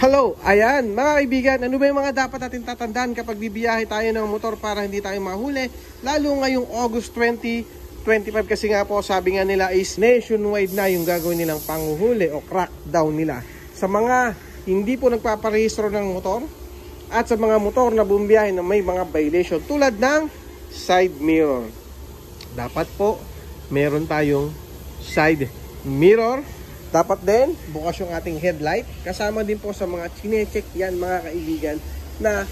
Hello, ayan mga kaibigan, ano ba yung mga dapat natin tatandaan kapag bibiyahe tayo ng motor para hindi tayo mahuli? Lalo ngayong August 2025 kasi nga po sabi nga nila is nationwide na yung gagawin nilang panguhuli o crackdown nila sa mga hindi po nagpaparehistro ng motor at sa mga motor na bumiyahe na may mga violation tulad ng side mirror. Dapat po meron tayong side mirror. Dapat din, bukas yung ating headlight. Kasama din po sa mga chinecheck yan mga kaibigan na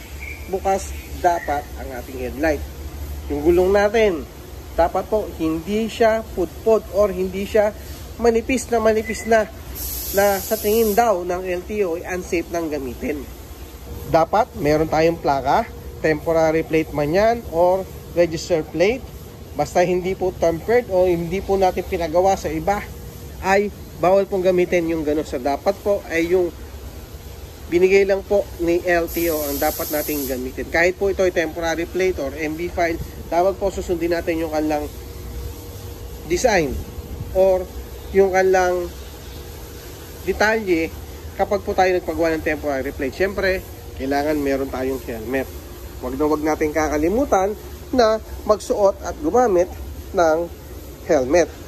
bukas dapat ang ating headlight. Yung gulong natin, dapat po hindi siya pudpod or hindi siya manipis na sa tingin daw ng LTO ay unsafe nang gamitin. Dapat meron tayong plaka, temporary plate man yan or register plate. Basta hindi po tampered o hindi po natin pinagawa sa iba ay bawal pong gamitin yung gano'n. Sa dapat po ay yung binigay lang po ni LTO ang dapat nating gamitin. Kahit po ito ay temporary plate or MB file, dapat po susundin natin yung kanilang design or yung kanilang detalye kapag po tayo nagpagawa ng temporary plate. Siyempre, kailangan meron tayong helmet. Wag natin kakalimutan na magsuot at gumamit ng helmet.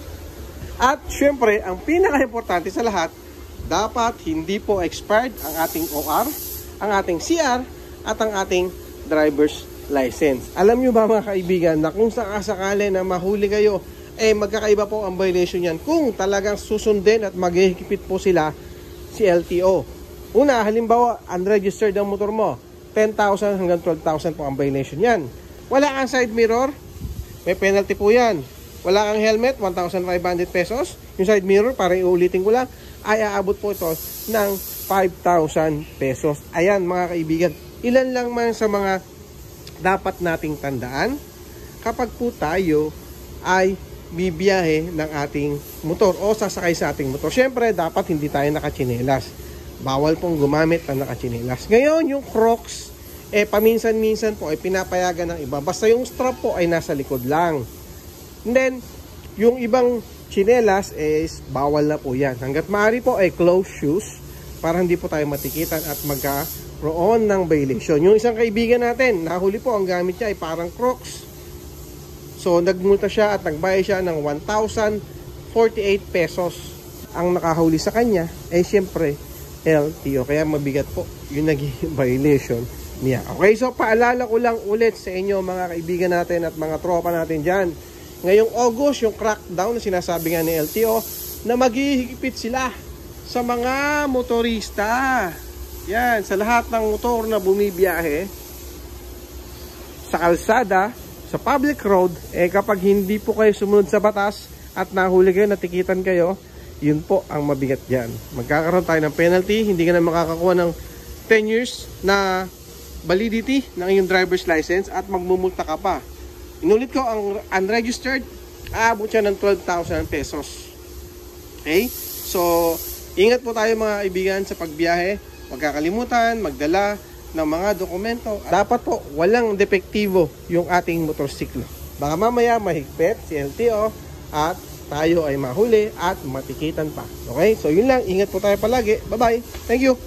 At syempre, ang pinaka-importante sa lahat, dapat hindi po expired ang ating OR, ang ating CR, at ang ating driver's license. Alam nyo ba mga kaibigan na kung sakasakali na mahuli kayo, magkakaiba po ang violation yan kung talagang susundin at maghihigpit po sila si LTO. Una, halimbawa, unregistered ang motor mo, 10,000 hanggang 12,000 po ang violation yan. Wala kang side mirror, may penalty po yan. Wala kang helmet, 1,500 pesos. Yung side mirror, para iulitin ko lang, ay aabot po ito ng 5,000 pesos. Ayan mga kaibigan, ilan lang man sa mga dapat nating tandaan kapag po tayo ay bibiyahe ng ating motor o sasakay sa ating motor. Siyempre, dapat hindi tayo nakachinelas. Bawal pong gumamit ng nakachinelas. Ngayon, yung Crocs, paminsan-minsan po ay pinapayagan ng iba. Basta yung strap po ay nasa likod lang. And then, yung ibang chinelas is bawal na po yan. Hanggat maaari po ay closed shoes para hindi po tayo matikitan at magkaroon ng violation. Yung isang kaibigan natin, nahuli po, ang gamit niya ay parang Crocs. So, nagmulta siya at nagbayad siya ng 1,048 pesos. Ang nakahuli sa kanya ay siyempre LTO. Kaya mabigat po yung naging violation niya. Okay, so paalala ko lang ulit sa inyo mga kaibigan natin at mga tropa natin dyan. Ngayong August, yung crackdown na sinasabi nga ni LTO na maghihigpit sila sa mga motorista. Yan, sa lahat ng motor na bumibiyahe sa kalsada, sa public road, kapag hindi po kayo sumunod sa batas at nahuli kayo, natikitan kayo, yun po ang mabigat dyan. Magkakaroon tayo ng penalty, hindi ka na makakakuha ng 10 years na validity ng iyong driver's license at magmumulta ka pa. Inulit ko, ang unregistered, aabot siya ng 12,000 pesos. Okay? So, ingat po tayo mga kaibigan sa pagbiyahe. Huwag kakalimutan, magdala ng mga dokumento. Dapat po, walang depektibo yung ating motorsiklo. Baka mamaya mahigpit si LTO at tayo ay mahuli at matikitan pa. Okay? So, yun lang. Ingat po tayo palagi. Bye-bye. Thank you.